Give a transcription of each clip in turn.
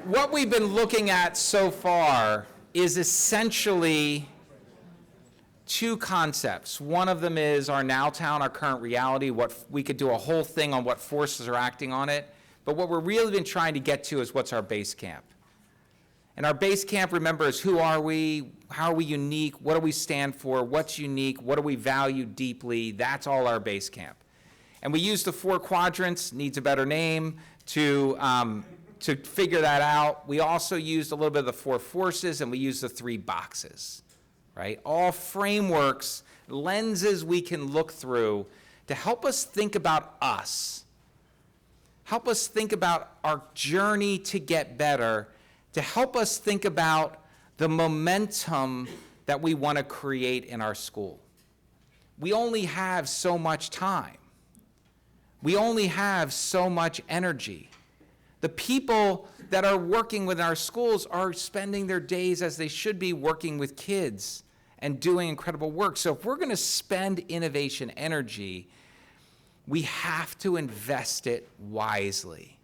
what we've been looking at so far is essentially two concepts. One of them is our now town, our current reality, what we could do a whole thing on what forces are acting on it. But what we're really been trying to get to is what's our base camp. And our base camp, remember, is who are we, how are we unique, what do we stand for, what's unique, what do we value deeply, that's all our base camp. And we use the 4 quadrants, needs a better name, to figure that out. We also used a little bit of the 4 forces, and we used the 3 boxes, right? All frameworks, lenses we can look through to help us think about us, help us think about our journey to get better, to help us think about the momentum that we want to create in our school. We only have so much time. We only have so much energy. The people that are working with our schools are spending their days as they should be working with kids and doing incredible work. So if we're going to spend innovation energy, we have to invest it wisely.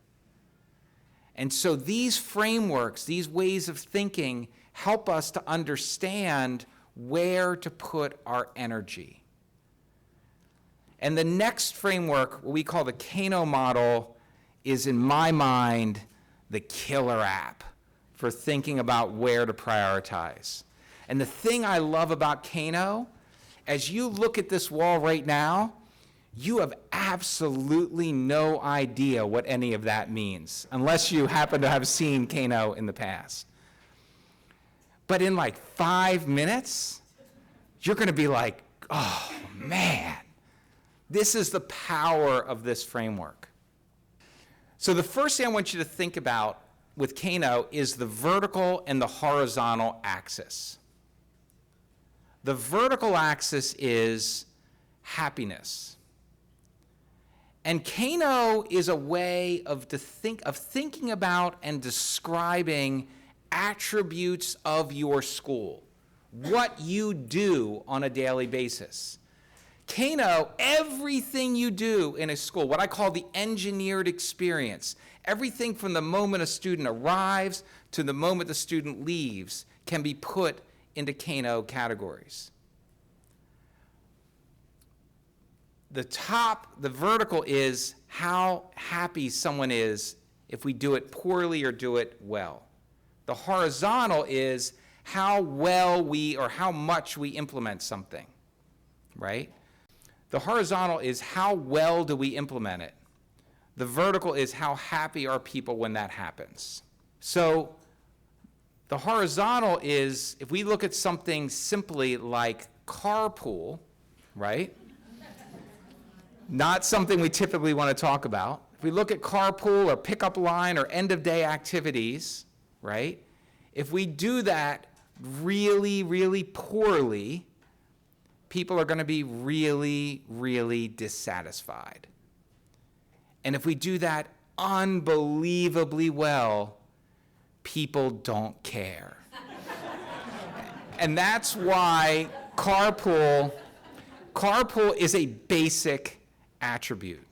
And so these frameworks, these ways of thinking, help us to understand where to put our energy. And the next framework, what we call the Kano Model, is, in my mind, the killer app for thinking about where to prioritize. And the thing I love about Kano, as you look at this wall right now, you have absolutely no idea what any of that means, unless you happen to have seen Kano in the past. But in like 5 minutes, you're going to be like, oh, man, this is the power of this framework. So the first thing I want you to think about with Kano is the vertical and the horizontal axis. The vertical axis is happiness. And Kano is a way of thinking about and describing attributes of your school, what you do on a daily basis. Kano, everything you do in a school, what I call the engineered experience, everything from the moment a student arrives to the moment the student leaves can be put into Kano categories. The vertical is how happy someone is if we do it poorly or do it well. The horizontal is how well or how much we implement something, right? The horizontal is how well do we implement it. The vertical is how happy are people when that happens. So the horizontal is, if we look at something simply like carpool, right? Not something we typically want to talk about. If we look at carpool or pickup line or end of day activities, right? If we do that really, really poorly, people are going to be really, really dissatisfied. And if we do that unbelievably well, people don't care. And that's why carpool is a basic attribute.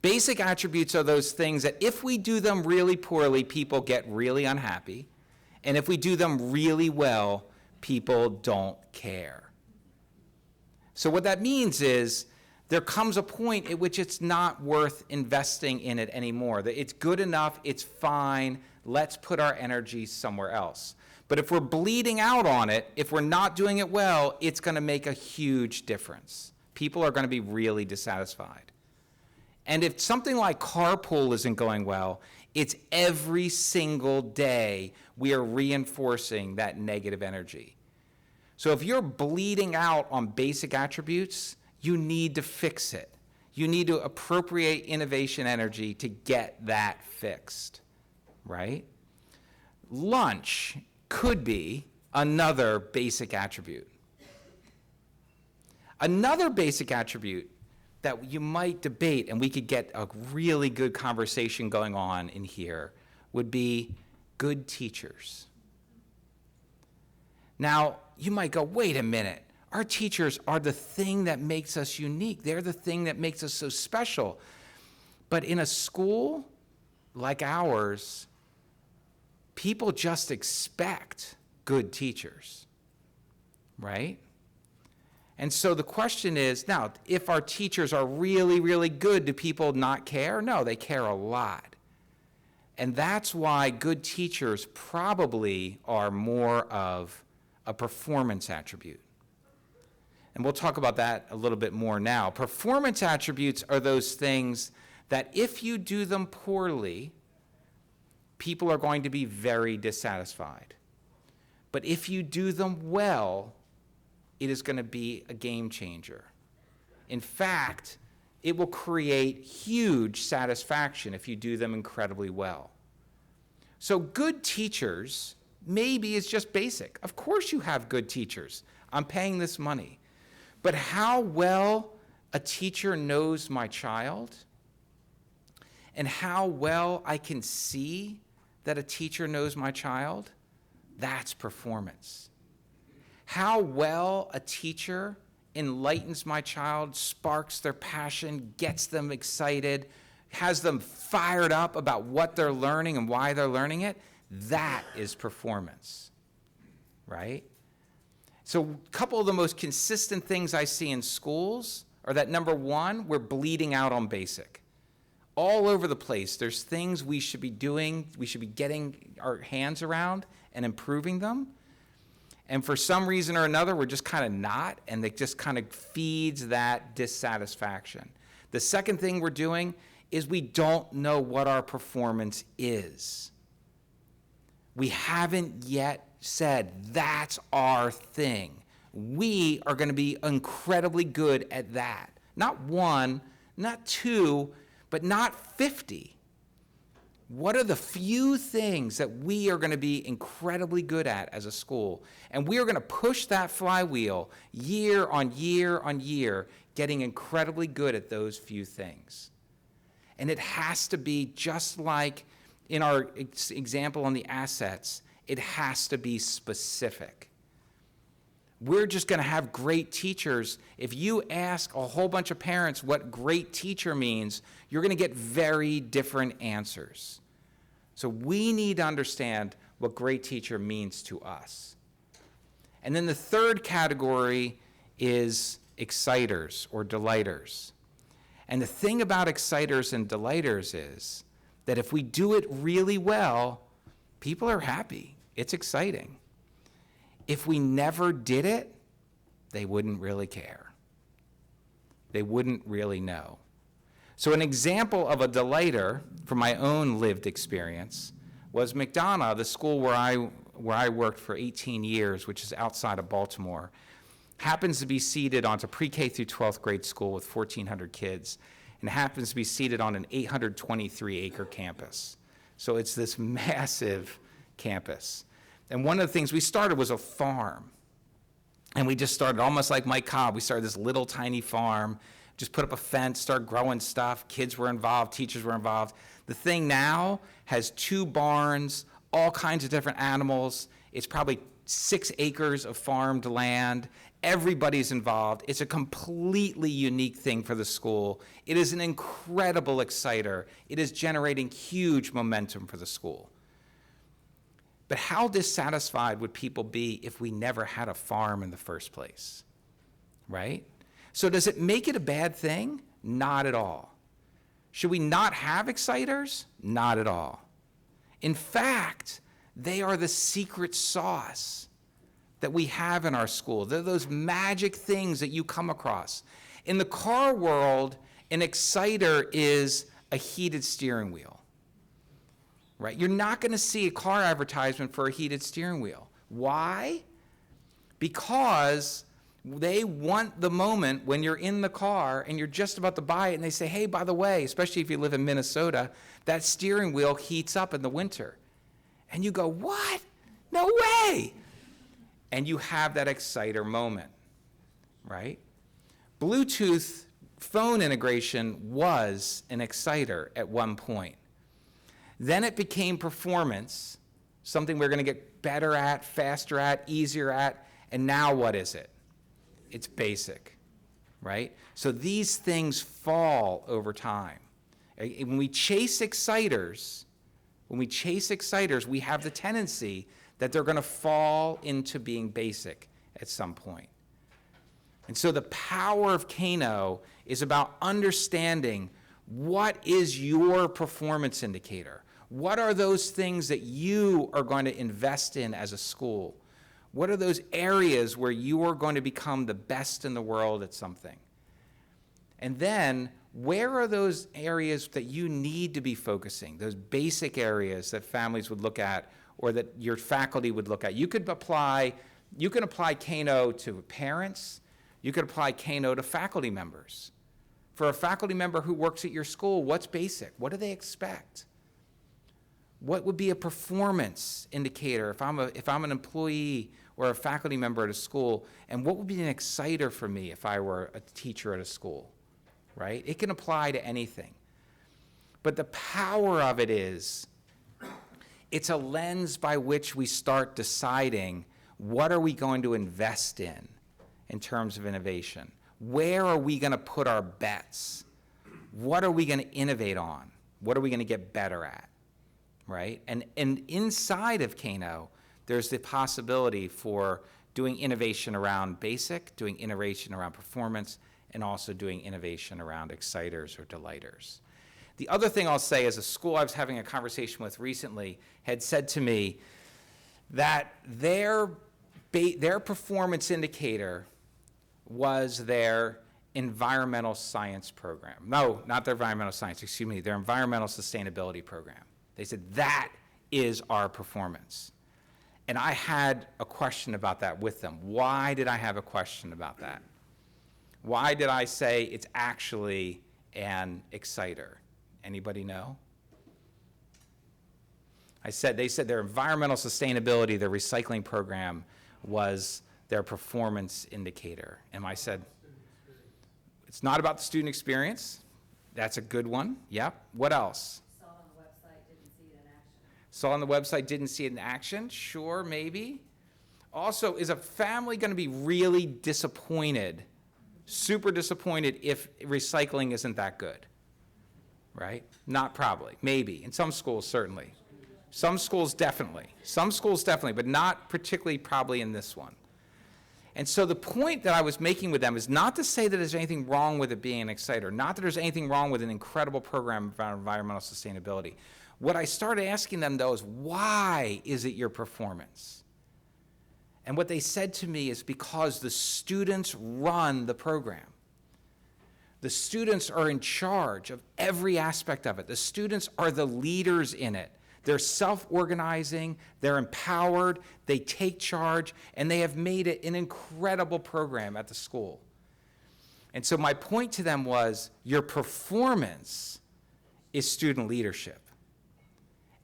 Basic attributes are those things that if we do them really poorly, people get really unhappy. And if we do them really well, people don't care. So what that means is there comes a point at which it's not worth investing in it anymore. That it's good enough, it's fine, let's put our energy somewhere else. But if we're bleeding out on it, if we're not doing it well, it's going to make a huge difference. People are going to be really dissatisfied. And if something like carpool isn't going well, it's every single day we are reinforcing that negative energy. So if you're bleeding out on basic attributes, you need to fix it. You need to appropriate innovation energy to get that fixed, right? Lunch could be another basic attribute. Another basic attribute that you might debate, and we could get a really good conversation going on in here, would be good teachers. Now, you might go, wait a minute, our teachers are the thing that makes us unique. They're the thing that makes us so special. But in a school, like ours, people just expect good teachers, right? And so the question is, now, if our teachers are really, really good, do people not care? No, they care a lot. And that's why good teachers probably are more of a performance attribute. And we'll talk about that a little bit more now. Performance attributes are those things that if you do them poorly, people are going to be very dissatisfied. But if you do them well, it is going to be a game changer. In fact, it will create huge satisfaction if you do them incredibly well. So good teachers maybe is just basic. Of course you have good teachers. I'm paying this money. But how well a teacher knows my child and how well I can see that a teacher knows my child, that's performance. How well a teacher enlightens my child, sparks their passion, gets them excited, has them fired up about what they're learning and why they're learning it, that is performance, right? So a couple of the most consistent things I see in schools are that, number one, we're bleeding out on basic. All over the place, there's things we should be doing, we should be getting our hands around and improving them. And for some reason or another, we're just kind of not, and it just kind of feeds that dissatisfaction. The second thing we're doing is we don't know what our performance is. We haven't yet said, that's our thing. We are going to be incredibly good at that. Not one, not two, but not 50. What are the few things that we are going to be incredibly good at as a school? And we are going to push that flywheel year on year on year, getting incredibly good at those few things. And it has to be just like in our example on the assets, it has to be specific. We're just going to have great teachers. If you ask a whole bunch of parents what great teacher means, you're going to get very different answers. So we need to understand what great teacher means to us. And then the third category is exciters or delighters. And the thing about exciters and delighters is that if we do it really well, people are happy. It's exciting. If we never did it, they wouldn't really care. They wouldn't really know. So an example of a delighter from my own lived experience was McDonough, the school where I worked for 18 years, which is outside of Baltimore, happens to be seated on a pre-K through 12th grade school with 1,400 kids, and happens to be seated on an 823-acre campus. So it's this massive campus. And one of the things we started was a farm. And we just started almost like Mike Cobb. We started this little tiny farm, just put up a fence, started growing stuff. Kids were involved, teachers were involved. The thing now has 2 barns, all kinds of different animals. It's probably 6 acres of farmed land. Everybody's involved. It's a completely unique thing for the school. It is an incredible exciter. It is generating huge momentum for the school. But how dissatisfied would people be if we never had a farm in the first place, right? So does it make it a bad thing? Not at all. Should we not have exciters? Not at all. In fact, they are the secret sauce that we have in our school. They're those magic things that you come across. In the car world, an exciter is a heated steering wheel. Right? You're not going to see a car advertisement for a heated steering wheel. Why? Because they want the moment when you're in the car and you're just about to buy it and they say, hey, by the way, especially if you live in Minnesota, that steering wheel heats up in the winter. And you go, what? No way! And you have that exciter moment, right? Bluetooth phone integration was an exciter at one point. Then it became performance, something we're going to get better at, faster at, easier at, and now what is it? It's basic, right? So these things fall over time. When we chase exciters, When we chase exciters, we have the tendency that they're going to fall into being basic at some point. And so the power of Kano is about understanding what is your performance indicator. What are those things that you are going to invest in as a school? What are those areas where you are going to become the best in the world at something? And then, where are those areas that you need to be focusing, those basic areas that families would look at or that your faculty would look at? You can apply Kano to parents. You could apply Kano to faculty members. For a faculty member who works at your school, what's basic? What do they expect? What would be a performance indicator if I'm an employee or a faculty member at a school? And what would be an exciter for me if I were a teacher at a school, right? It can apply to anything. But the power of it is, it's a lens by which we start deciding what are we going to invest in terms of innovation. Where are we going to put our bets? What are we going to innovate on? What are we going to get better at? Right? And inside of Kano, there's the possibility for doing innovation around basic, doing innovation around performance, and also doing innovation around exciters or delighters. The other thing I'll say is a school I was having a conversation with recently had said to me that their performance indicator was their environmental science program. No, not their environmental science, excuse me, their environmental sustainability program. They said, that is our performance. And I had a question about that with them. Why did I have a question about that? Why did I say it's actually an exciter? Anybody know? They said their environmental sustainability, their recycling program was their performance indicator. And I said, it's not about the student experience. That's a good one. Yep. What else? Saw on the website, didn't see it in action. Sure, maybe. Also, is a family going to be really disappointed, super disappointed, if recycling isn't that good? Right? Not probably. Maybe. In some schools, certainly. Some schools, definitely. Some schools, definitely, but not particularly probably in this one. And so the point that I was making with them is not to say that there's anything wrong with it being an exciter, not that there's anything wrong with an incredible program about environmental sustainability. What I started asking them, though, is why is it your performance? And what they said to me is because the students run the program. The students are in charge of every aspect of it. The students are the leaders in it. They're self-organizing, they're empowered, they take charge, and they have made it an incredible program at the school. And so my point to them was, your performance is student leadership.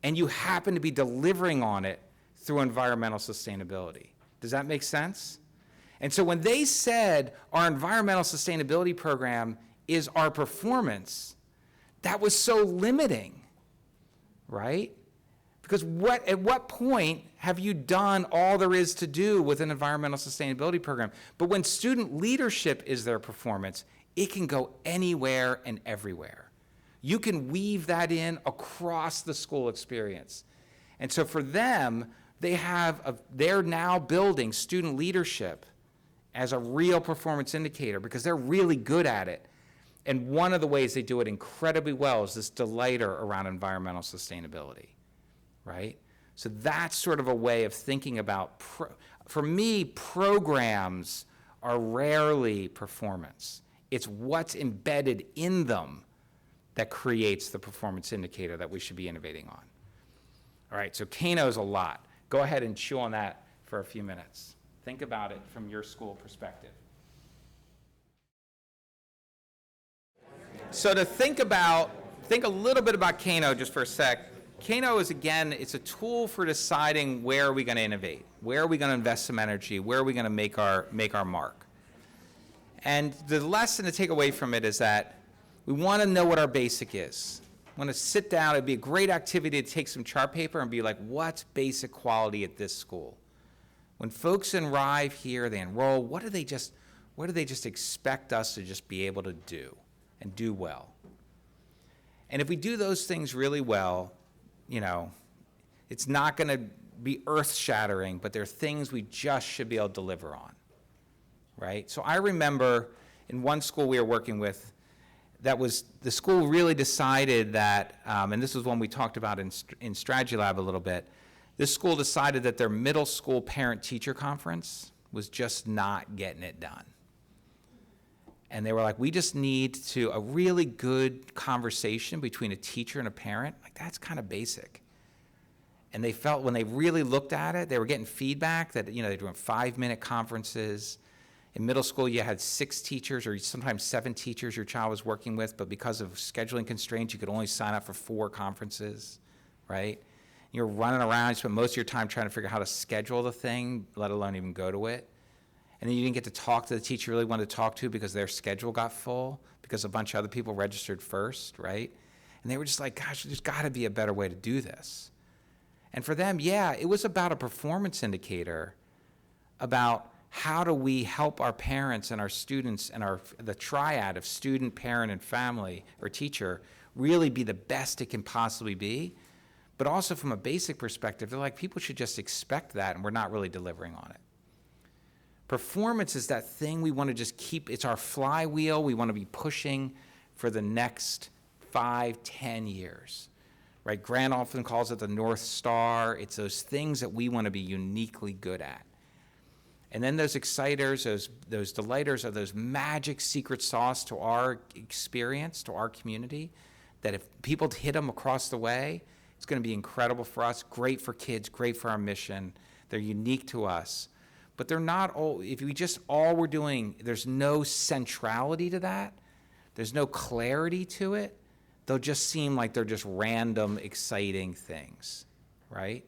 And you happen to be delivering on it through environmental sustainability. Does that make sense? And so when they said our environmental sustainability program is our performance, that was so limiting, right? Because at what point have you done all there is to do with an environmental sustainability program? But when student leadership is their performance, it can go anywhere and everywhere. You can weave that in across the school experience. And so for them, they're now building student leadership as a real performance indicator because they're really good at it. And one of the ways they do it incredibly well is this delighter around environmental sustainability, right? So that's sort of a way of thinking about, for me, programs are rarely performance. It's what's embedded in them that creates the performance indicator that we should be innovating on. All right, so Kano's a lot. Go ahead and chew on that for a few minutes. Think about it from your school perspective. So to think a little bit about Kano just for a sec. Kano is, again, it's a tool for deciding where are we going to innovate, where are we going to invest some energy, where are we going to make our mark. And the lesson to take away from it is that we want to know what our basic is. We want to sit down. It'd be a great activity to take some chart paper and be like, what's basic quality at this school? When folks arrive here, they enroll, what do they just expect us to just be able to do and do well? And if we do those things really well, it's not going to be earth-shattering, but there are things we just should be able to deliver on, right? So I remember in one school we were working with, the school really decided that, and this was one we talked about in Strategy Lab a little bit, this school decided that their middle school parent-teacher conference was just not getting it done. And they were like, we just need a really good conversation between a teacher and a parent. Like, that's kind of basic. And they felt when they really looked at it, they were getting feedback that, they're doing 5-minute conferences. In middle school, you had 6 teachers or sometimes 7 teachers your child was working with, but because of scheduling constraints, you could only sign up for 4 conferences, right? You're running around, you spend most of your time trying to figure out how to schedule the thing, let alone even go to it. And then you didn't get to talk to the teacher you really wanted to talk to because their schedule got full, because a bunch of other people registered first, right? And they were just like, gosh, there's got to be a better way to do this. And for them, yeah, it was about a performance indicator about how do we help our parents and our students and the triad of student, parent, and family or teacher really be the best it can possibly be. But also from a basic perspective, they're like, people should just expect that, and we're not really delivering on it. Performance is that thing we want to just keep, it's our flywheel we want to be pushing for the next 5, 10 years. Right? Grant often calls it the North Star. It's those things that we want to be uniquely good at. And then those exciters, those delighters are those magic secret sauce to our experience, to our community, that if people hit them across the way, it's going to be incredible for us, great for kids, great for our mission. They're unique to us. But they're not all, if we just all we're doing, there's no centrality to that, there's no clarity to it, they'll just seem like they're just random, exciting things, right?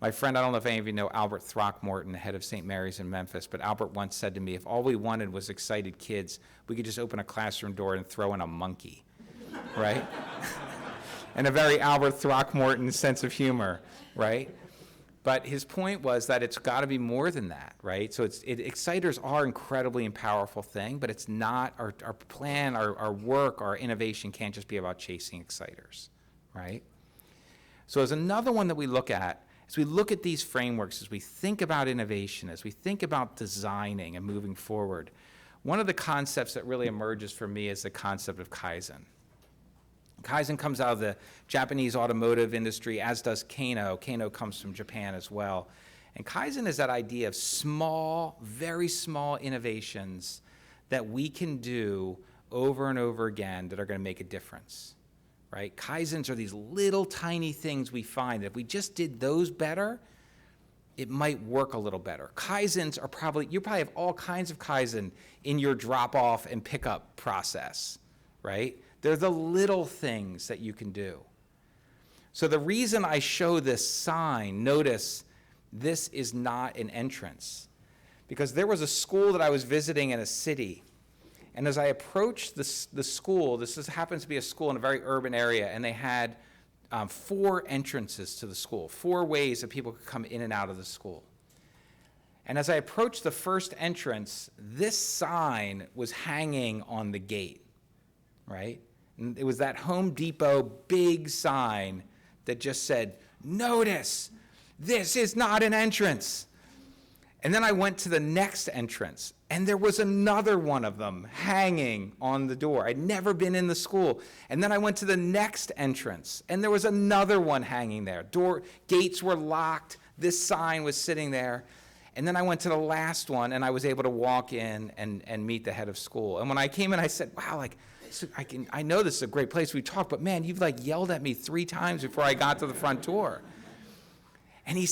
My friend, I don't know if any of you know Albert Throckmorton, head of St. Mary's in Memphis, but Albert once said to me, if all we wanted was excited kids, we could just open a classroom door and throw in a monkey, right? And a very Albert Throckmorton sense of humor, right? But his point was that it's got to be more than that, right? So exciters are incredibly powerful thing, but it's not, our plan, our work, our innovation can't just be about chasing exciters, right? So as another one that we look at, as we look at these frameworks, as we think about innovation, as we think about designing and moving forward, one of the concepts that really emerges for me is the concept of Kaizen. Kaizen comes out of the Japanese automotive industry, as does Kano. Kano comes from Japan as well. And Kaizen is that idea of small, very small innovations that we can do over and over again that are going to make a difference, right? Kaizens are these little tiny things we find that if we just did those better, it might work a little better. Kaizens are you probably have all kinds of Kaizen in your drop-off and pickup process, right? They're the little things that you can do. So the reason I show this sign, notice this is not an entrance, because there was a school that I was visiting in a city, and as I approached the school, happens to be a school in a very urban area, and they had 4 entrances to the school, 4 ways that people could come in and out of the school. And as I approached the first entrance, this sign was hanging on the gate, right? And it was that Home Depot big sign that just said, notice, this is not an entrance. And then I went to the next entrance, and there was another one of them hanging on the door. I'd never been in the school. And then I went to the next entrance, and there was another one hanging there. Gates were locked. This sign was sitting there. And then I went to the last one, and I was able to walk in and meet the head of school. And when I came in, I said, wow, I know this is a great place we talked, but man, you've yelled at me 3 times before I got to the front door. And I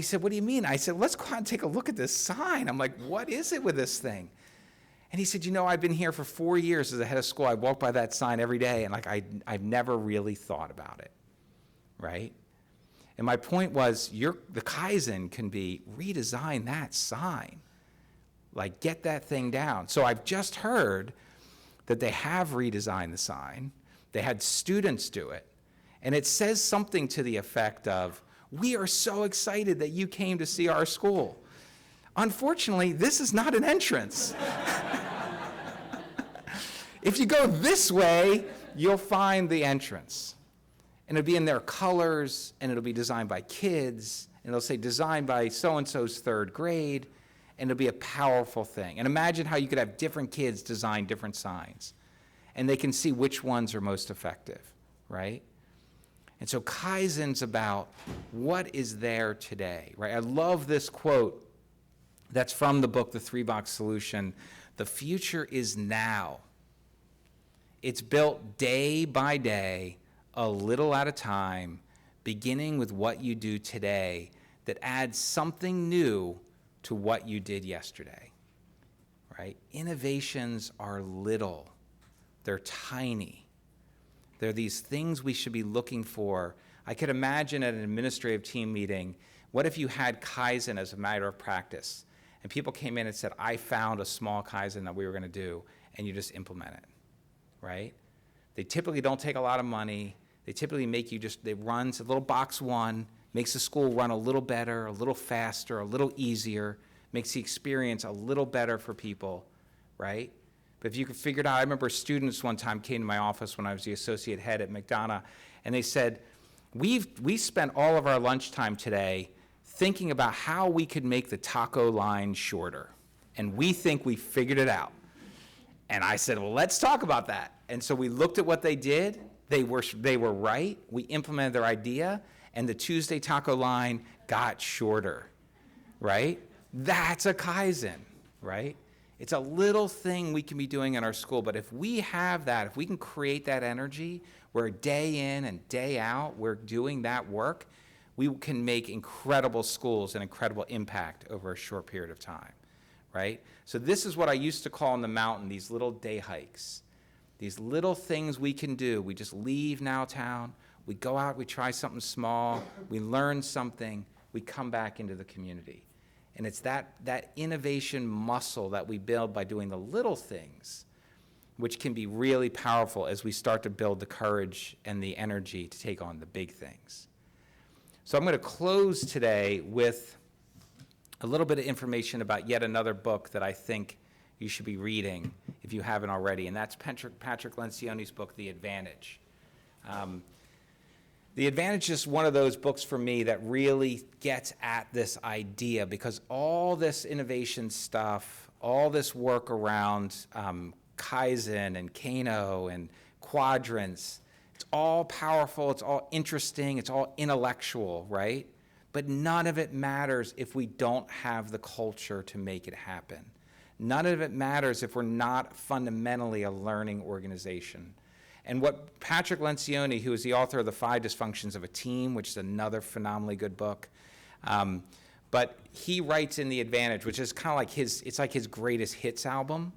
said, what do you mean? I said, let's go out and take a look at this sign. I'm like, what is it with this thing? And he said, I've been here for 4 years as a head of school. I walk by that sign every day, and I've never really thought about it, right? And my point was, the Kaizen can be redesign that sign, get that thing down. So I've just heard that they have redesigned the sign. They had students do it. And it says something to the effect of, we are so excited that you came to see our school. Unfortunately, this is not an entrance. If you go this way, you'll find the entrance. And it'll be in their colors, and it'll be designed by kids, and it'll say designed by so-and-so's third grade, and it'll be a powerful thing. And imagine how you could have different kids design different signs, and they can see which ones are most effective, right? And so Kaizen's about what is there today, right? I love this quote that's from the book, The Three-Box Solution. The future is now. It's built day by day, a little at a time, beginning with what you do today that adds something new to what you did yesterday, right? Innovations are little. They're tiny. They're these things we should be looking for. I could imagine at an administrative team meeting, what if you had Kaizen as a matter of practice? And people came in and said, I found a small Kaizen that we were going to do, and you just implement it, right? They typically don't take a lot of money. They typically make you they run a little box one, makes the school run a little better, a little faster, a little easier, makes the experience a little better for people, right? But if you could figure it out, I remember students one time came to my office when I was the associate head at McDonough, and they said, we spent all of our lunchtime today thinking about how we could make the taco line shorter, and we think we figured it out. And I said, well, let's talk about that. And so we looked at what they did. They were right. We implemented their idea, and the Tuesday taco line got shorter, right? That's a Kaizen, right? It's a little thing we can be doing in our school, but if we have that, if we can create that energy where day in and day out we're doing that work, we can make incredible schools and incredible impact over a short period of time, right? So this is what I used to call in the mountain, these little day hikes, these little things we can do. We just leave Nowtown, we go out, we try something small, we learn something, we come back into the community. And it's that innovation muscle that we build by doing the little things, which can be really powerful as we start to build the courage and the energy to take on the big things. So I'm going to close today with a little bit of information about yet another book that I think you should be reading if you haven't already, and that's Patrick Lencioni's book, The Advantage. The Advantage is one of those books for me that really gets at this idea, because all this innovation stuff, all this work around Kaizen and Kano and quadrants, it's all powerful, it's all interesting, it's all intellectual, right? But none of it matters if we don't have the culture to make it happen. None of it matters if we're not fundamentally a learning organization. And what Patrick Lencioni, who is the author of The 5 Dysfunctions of a Team, which is another phenomenally good book, but he writes in The Advantage, which is kind of like it's like his greatest hits album.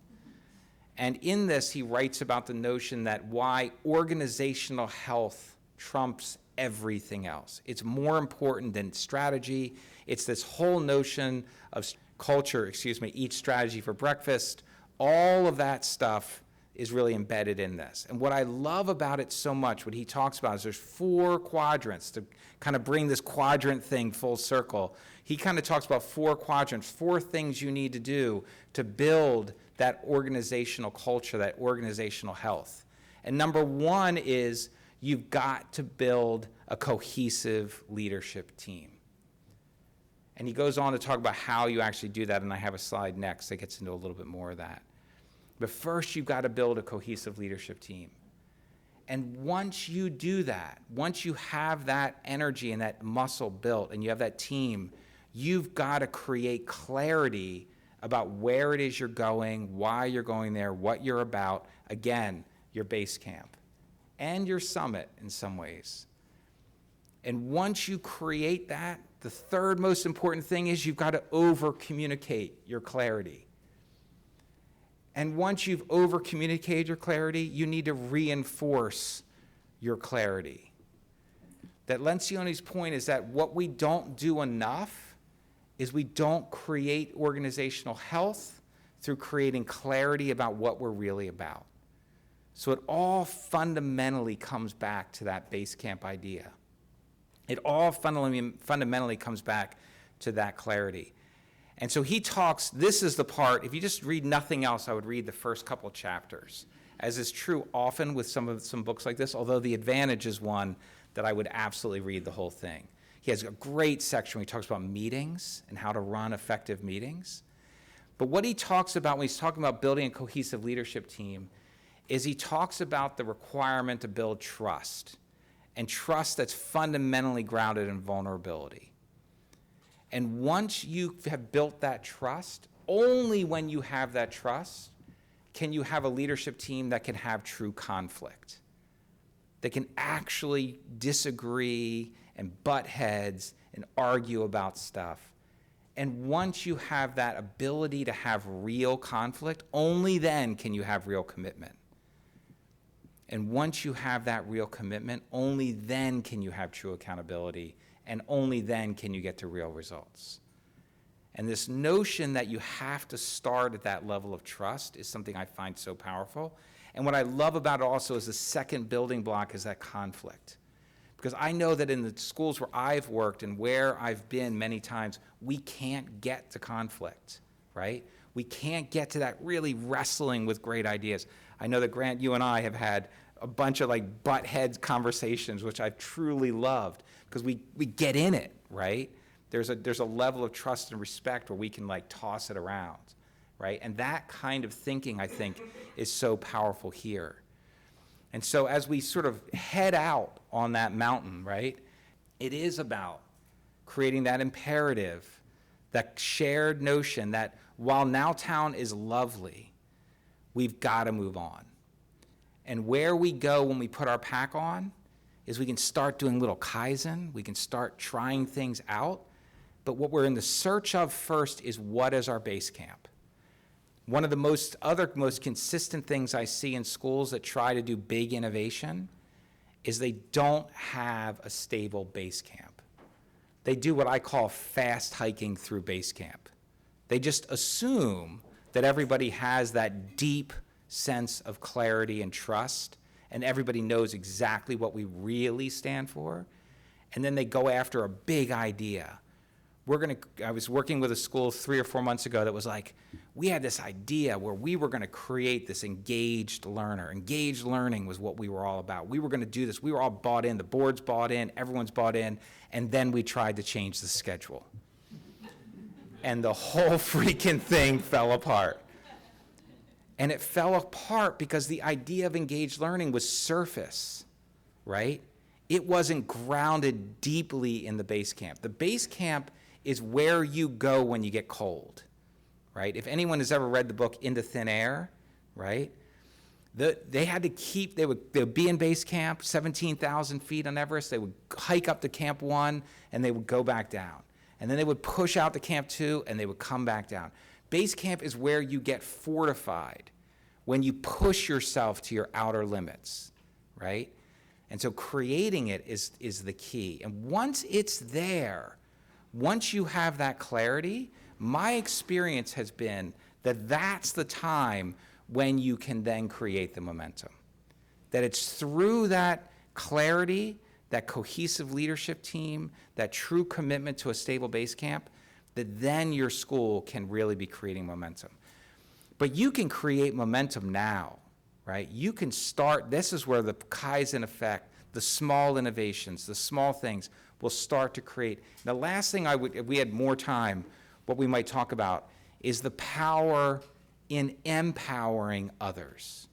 And in this, he writes about the notion that why organizational health trumps everything else. It's more important than strategy. It's this whole notion of culture, eat strategy for breakfast. All of that stuff is really embedded in this. And what I love about it so much, what he talks about is there's 4 quadrants to kind of bring this quadrant thing full circle. He kind of talks about 4 quadrants, 4 things you need to do to build that organizational culture, that organizational health. And number 1 is you've got to build a cohesive leadership team. And he goes on to talk about how you actually do that, and I have a slide next that gets into a little bit more of that. But first, you've got to build a cohesive leadership team. And once you do that, once you have that energy and that muscle built and you have that team, you've got to create clarity about where it is you're going, why you're going there, what you're about. Again, your base camp and your summit in some ways. And once you create that, the third most important thing is you've got to over-communicate your clarity. And once you've over-communicated your clarity, you need to reinforce your clarity. That Lencioni's point is that what we don't do enough is we don't create organizational health through creating clarity about what we're really about. So it all fundamentally comes back to that base camp idea. It all fundamentally comes back to that clarity. And so he talks, this is the part, if you just read nothing else, I would read the first couple chapters, as is true often with some books like this, although The Advantage is one that I would absolutely read the whole thing. He has a great section where he talks about meetings and how to run effective meetings. But what he talks about when he's talking about building a cohesive leadership team is he talks about the requirement to build trust, and trust that's fundamentally grounded in vulnerability. And once you have built that trust, only when you have that trust can you have a leadership team that can have true conflict, that can actually disagree and butt heads and argue about stuff. And once you have that ability to have real conflict, only then can you have real commitment. And once you have that real commitment, only then can you have true accountability, and only then can you get to real results. And this notion that you have to start at that level of trust is something I find so powerful. And what I love about it also is the second building block is that conflict. Because I know that in the schools where I've worked and where I've been many times, we can't get to conflict, right? We can't get to that really wrestling with great ideas. I know that Grant, you and I have had a bunch of like butt heads conversations, which I've truly loved, because we get in it, right? There's a level of trust and respect where we can like toss it around, right? And that kind of thinking, I think, is so powerful here. And so as we sort of head out on that mountain, right, it is about creating that imperative, that shared notion that while Nowtown is lovely, we've got to move on. And where we go when we put our pack on is we can start doing little Kaizen, we can start trying things out, but what we're in the search of first is what is our base camp. One of the most consistent things I see in schools that try to do big innovation is they don't have a stable base camp. They do what I call fast hiking through base camp. They just assume that everybody has that deep sense of clarity and trust, and everybody knows exactly what we really stand for, and then they go after a big idea. I was working with a school 3 or 4 months ago that was like, we had this idea where we were going to create this engaged learner. Engaged learning was what we were all about. We were going to do this. We were all bought in. The board's bought in. Everyone's bought in. And then we tried to change the schedule. And the whole freaking thing fell apart. And it fell apart because the idea of engaged learning was surface, right? It wasn't grounded deeply in the base camp. The base camp is where you go when you get cold, right? If anyone has ever read the book Into Thin Air, right? They would be in base camp, 17,000 feet on Everest. They would hike up to Camp 1, and they would go back down. And then they would push out to Camp 2, and they would come back down. Base camp is where you get fortified, when you push yourself to your outer limits, right? And so creating it is the key. And once it's there, once you have that clarity, my experience has been that that's the time when you can then create the momentum. That it's through that clarity, that cohesive leadership team, that true commitment to a stable base camp, that then your school can really be creating momentum. But you can create momentum now, right? You can start, this is where the Kaizen effect, the small innovations, the small things will start to create. The last thing if we had more time, what we might talk about is the power in empowering others,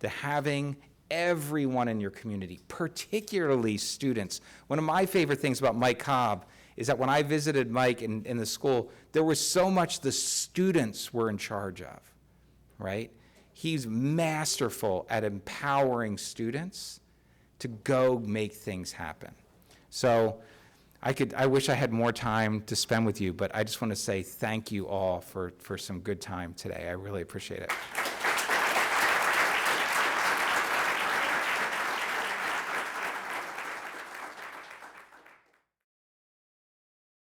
the having everyone in your community, particularly students. One of my favorite things about Mike Cobb is that when I visited Mike in the school, there was so much the students were in charge of, right? He's masterful at empowering students to go make things happen. So I wish I had more time to spend with you, but I just want to say thank you all for some good time today. I really appreciate it.